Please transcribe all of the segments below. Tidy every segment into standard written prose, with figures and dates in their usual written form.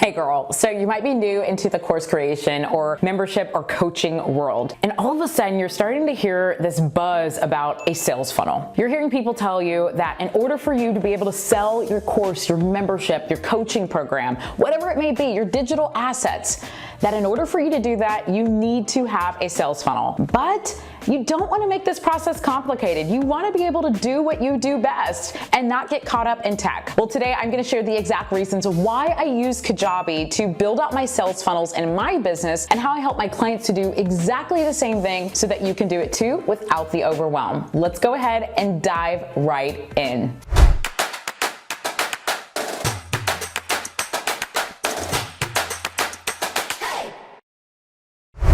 Hey girl, so you might be new into the course creation or membership or coaching world, and all of a sudden you're starting to hear this buzz about a sales funnel. You're hearing people tell you that in order for you to be able to sell your course, your membership, your coaching program, whatever it may be, your digital assets, that in order for you to do that, you need to have a sales funnel. But you don't want to make this process complicated. You want to be able to do what you do best and not get caught up in tech. Well, today I'm going to share the exact reasons why I use Kajabi to build out my sales funnels in my business and how I help my clients to do exactly the same thing so that you can do it too without the overwhelm. Let's go ahead and dive right in.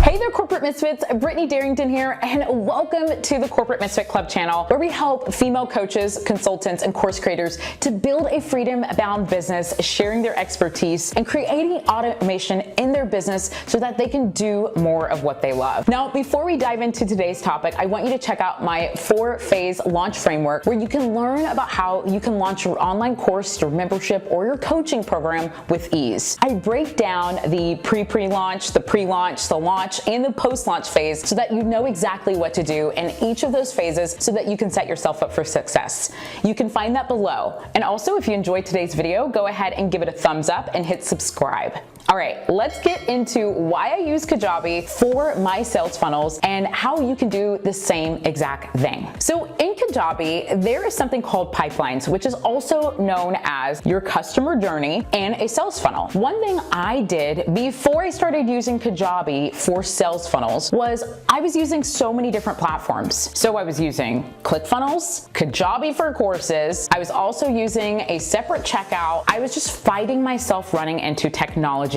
Hey there, Corporate Misfits. Brittany Darrington here, and welcome to the Corporate Misfit Club channel, where we help female coaches, consultants, and course creators to build a freedom-bound business, sharing their expertise and creating automation in their business so that they can do more of what they love. Now, before we dive into today's topic, I want you to check out my 4-phase launch framework, where you can learn about how you can launch your online course, your membership, or your coaching program with ease. I break down the pre-launch, the pre-launch, the launch, and the post-launch phase so that you know exactly what to do in each of those phases so that you can set yourself up for success. You can find that below. And also, if you enjoyed today's video, go ahead and give it a thumbs up and hit subscribe. All right, let's get into why I use Kajabi for my sales funnels and how you can do the same exact thing. So in Kajabi, there is something called pipelines, which is also known as your customer journey and a sales funnel. One thing I did before I started using Kajabi for sales funnels was I was using so many different platforms. So I was using ClickFunnels, Kajabi for courses. I was also using a separate checkout. I was just fighting myself running into technology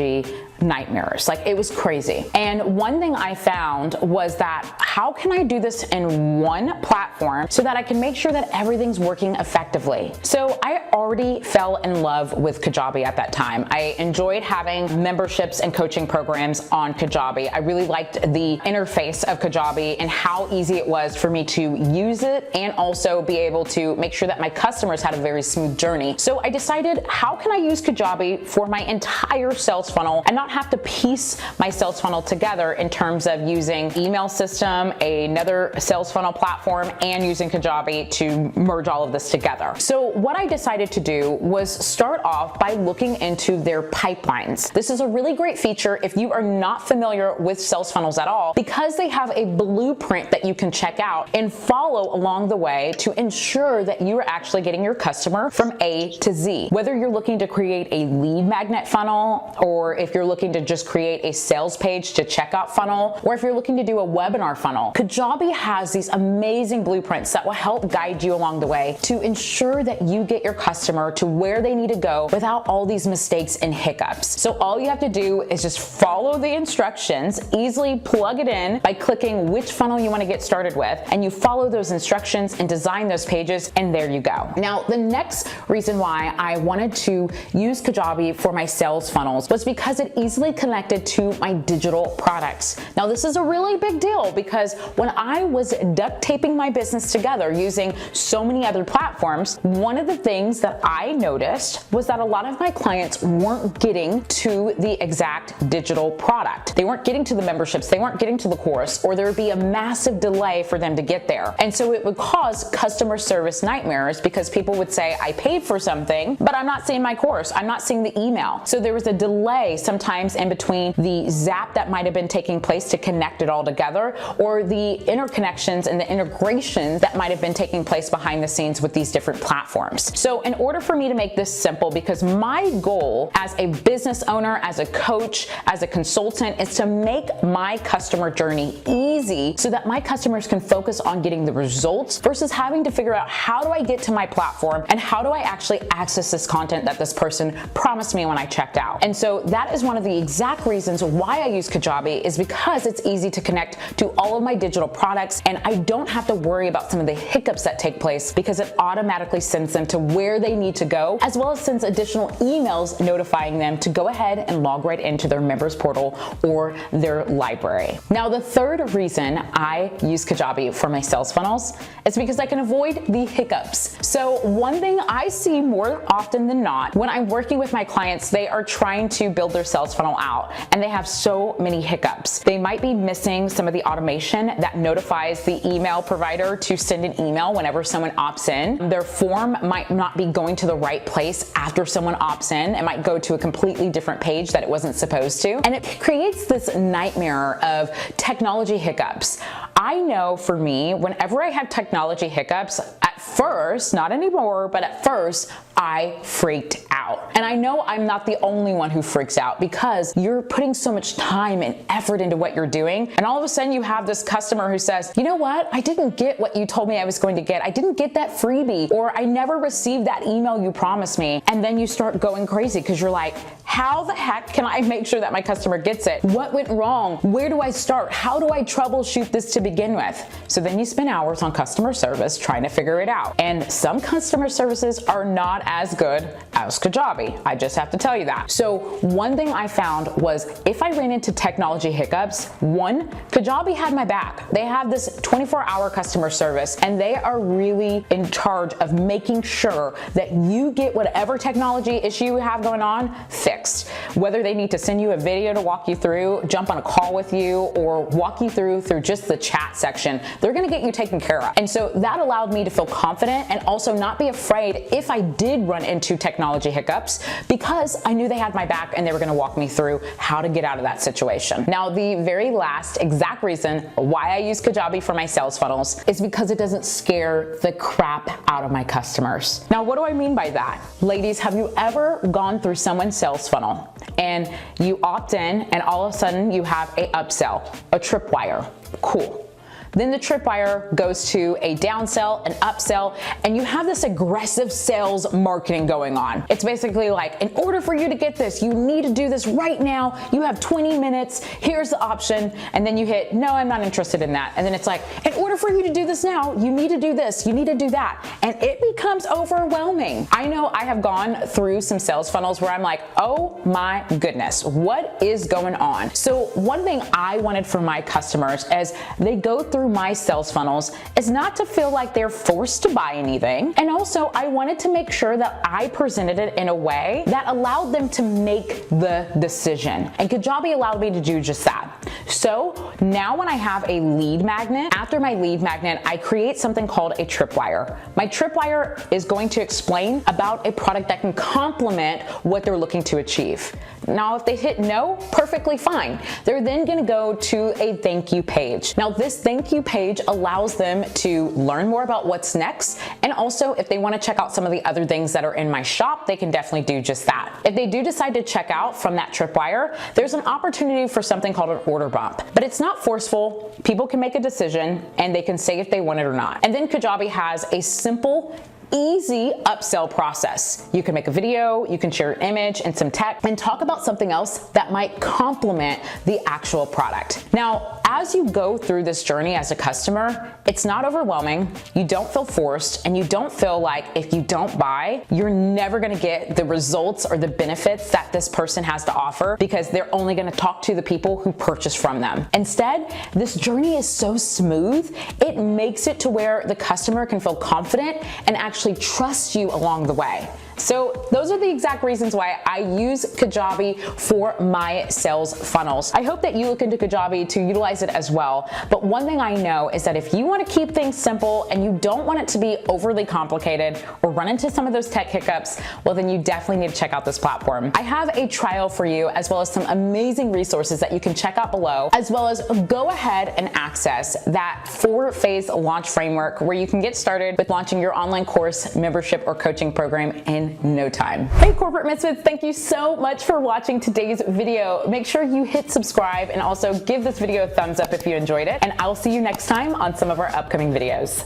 nightmares. Like, it was crazy. And one thing I found was that how can I do this in one platform so that I can make sure that everything's working effectively? So I already fell in love with Kajabi at that time. I enjoyed having memberships and coaching programs on Kajabi. I really liked the interface of Kajabi and how easy it was for me to use it and also be able to make sure that my customers had a very smooth journey. So I decided, how can I use Kajabi for my entire sales funnel and not have to piece my sales funnel together in terms of using email system, another sales funnel platform, and using Kajabi to merge all of this together. So what I decided to do was start off by looking into their pipelines. This is a really great feature if you are not familiar with sales funnels at all, because they have a blueprint that you can check out and follow along the way to ensure that you are actually getting your customer from A to Z. Whether you're looking to create a lead magnet funnel, or if you're looking to just create a sales page to checkout funnel, or if you're looking to do a webinar funnel, Kajabi has these amazing blueprints that will help guide you along the way to ensure that you get your customer to where they need to go without all these mistakes and hiccups. So all you have to do is just follow the instructions, easily plug it in by clicking which funnel you want to get started with, and you follow those instructions and design those pages, and there you go. Now, the next reason why I wanted to use Kajabi for my sales funnels was because it easily connected to my digital products. Now, this is a really big deal because when I was duct taping my business together using so many other platforms, one of the things that I noticed was that a lot of my clients weren't getting to the exact digital product. They weren't getting to the memberships, they weren't getting to the course, or there would be a massive delay for them to get there. And so it would cause customer service nightmares because people would say, I paid for something, but I'm not seeing my course, I'm not seeing the email. So there was a delay sometimes in between the zap that might have been taking place to connect it all together, or the interconnections and the integrations that might have been taking place behind the scenes with these different platforms. So in order for me to make this simple, because my goal as a business owner, as a coach, as a consultant, is to make my customer journey easy so that my customers can focus on getting the results versus having to figure out, how do I get to my platform and how do I actually access this content that this person promised me when I checked out? And so that is one of the exact reasons why I use Kajabi is because it's easy to connect to all of my digital products, and I don't have to worry about some of the hiccups that take place because it automatically sends them to where they need to go, as well as sends additional emails notifying them to go ahead and log right into their members portal or their library. Now, the third reason I use Kajabi for my sales funnels is because I can avoid the hiccups. So one thing I see more often than not when I'm working with my clients, they are trying to build their sales funnel out and they have so many hiccups. They might be missing some of the automation that notifies the email provider to send an email whenever someone opts in. Their form might not be going to the right place after someone opts in. It might go to a completely different page that it wasn't supposed to. And it creates this nightmare of technology hiccups. I know for me, whenever I have technology hiccups, at first, not anymore, but at first, I freaked out. And I know I'm not the only one who freaks out because you're putting so much time and effort into what you're doing. And all of a sudden you have this customer who says, you know what? I didn't get what you told me I was going to get. I didn't get that freebie, or I never received that email you promised me. And then you start going crazy because you're like, how the heck can I make sure that my customer gets it? What went wrong? Where do I start? How do I troubleshoot this to begin with? So then you spend hours on customer service trying to figure it out. And some customer services are not as good as Kajabi. I just have to tell you that. So one thing I found was if I ran into technology hiccups, one, Kajabi had my back. They have this 24-hour customer service and they are really in charge of making sure that you get whatever technology issue you have going on fixed. Whether they need to send you a video to walk you through, jump on a call with you, or walk you through just the chat section, they're gonna get you taken care of. And so that allowed me to feel confident and also not be afraid if I did run into technology hiccups because I knew they had my back and they were gonna walk me through how to get out of that situation. Now, the very last exact reason why I use Kajabi for my sales funnels is because it doesn't scare the crap out of my customers. Now, what do I mean by that? Ladies, have you ever gone through someone's sales funnel and you opt in and all of a sudden you have a upsell, a tripwire? Cool. Then the tripwire goes to a downsell, an upsell, and you have this aggressive sales marketing going on. It's basically like, in order for you to get this, you need to do this right now. You have 20 minutes. Here's the option. And then you hit, no, I'm not interested in that. And then it's like, in order for you to do this now, you need to do this. You need to do that. And it becomes overwhelming. I know I have gone through some sales funnels where I'm like, oh my goodness, what is going on? So one thing I wanted for my customers as they go through my sales funnels is not to feel like they're forced to buy anything. And also I wanted to make sure that I presented it in a way that allowed them to make the decision. And Kajabi allowed me to do just that. So now when I have a lead magnet, after my lead magnet, I create something called a tripwire. My tripwire is going to explain about a product that can complement what they're looking to achieve. Now, if they hit no, perfectly fine. They're then gonna go to a thank you page. Now, this thank you page allows them to learn more about what's next. And also, if they wanna check out some of the other things that are in my shop, they can definitely do just that. If they do decide to check out from that tripwire, there's an opportunity for something called an order bump. But it's not forceful. People can make a decision and they can say if they want it or not. And then Kajabi has a simple, easy upsell process. You can make a video, you can share an image and some text and talk about something else that might complement the actual product. Now, as you go through this journey as a customer, it's not overwhelming, you don't feel forced, and you don't feel like if you don't buy, you're never gonna get the results or the benefits that this person has to offer because they're only gonna talk to the people who purchase from them. Instead, this journey is so smooth, it makes it to where the customer can feel confident and actually trust you along the way. So those are the exact reasons why I use Kajabi for my sales funnels. I hope that you look into Kajabi to utilize it as well. But one thing I know is that if you want to keep things simple and you don't want it to be overly complicated or run into some of those tech hiccups, well, then you definitely need to check out this platform. I have a trial for you as well as some amazing resources that you can check out below, as well as go ahead and access that 4-phase launch framework where you can get started with launching your online course, membership, or coaching program in no time. Hey Corporate Misfits, thank you so much for watching today's video. Make sure you hit subscribe and also give this video a thumbs up if you enjoyed it, and I'll see you next time on some of our upcoming videos.